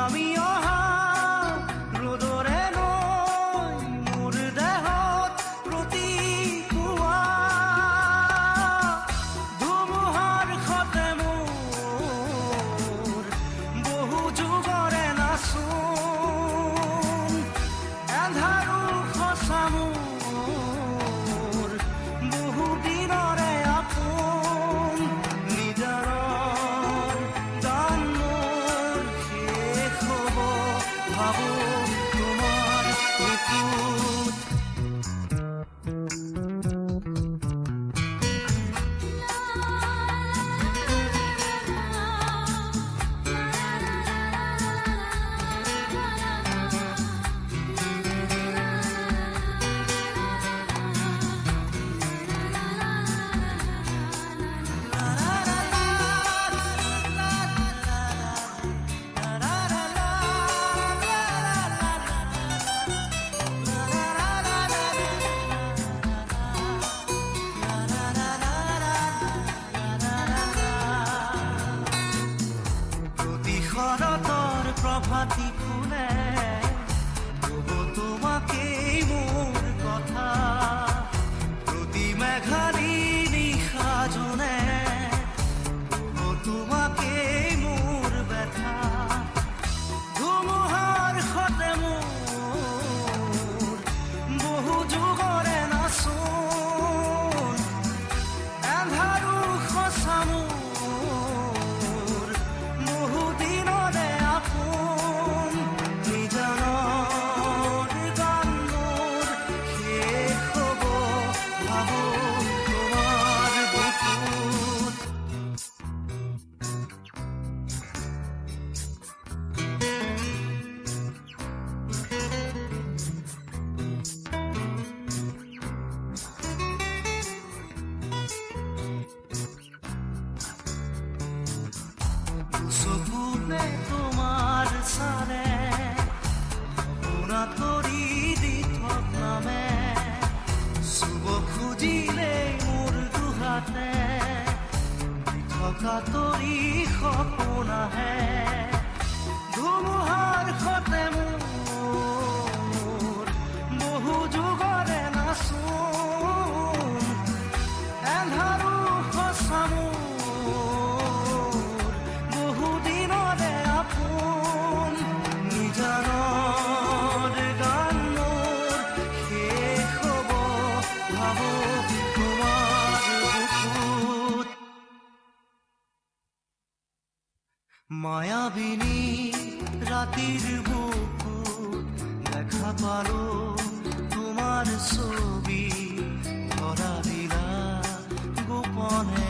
নামি অহা ৰ'দৰে নৈ মোৰ দেহত প্ৰতিপুৱা ধুমুহাৰ সতে মোৰ বহু যুগৰে নাচোন এন্ধাৰো সঁচা মোৰ বহু দিনৰে আপোন নিজাৰৰ গান মোৰ শেষ হ'ব ভাবো তোমাৰ বুকুত শৰতৰ প্ৰভাতী ফুলে ক'ব তোমাকেই মোৰ কথা প্ৰতি মেঘালী নিশা জোনে ক'ব তোমাকেই মোৰ ব্যথা ধুমুহাৰ সতে মোৰ বহু যুগৰে নাচোন এন্ধাৰো সঁচা মোৰ বহু দিনৰে আপোন নিজানৰ গান মোৰ শেষ হ'ব ভাবো তোমাৰ বুকুত চকুতে তোমাৰ চালে সপোনা তৰি দি থকামে চুব খুজিলেই মোৰ দুহাতে থকা তৰি সপোন আহে ধুমুহাৰ সতে মোৰ বহু যুগৰে নাচোন এন্ধাৰো সঁচা মোৰ বহু দিনৰে আপোন নিজানৰ গান মোৰ শেষ হ'ব ভাবো তোমাৰ বুকুত মায়াবিনী ৰাতিৰ বুকুত দেখা পালো তোমাৰ ছবি ধৰা দিলা গোপনে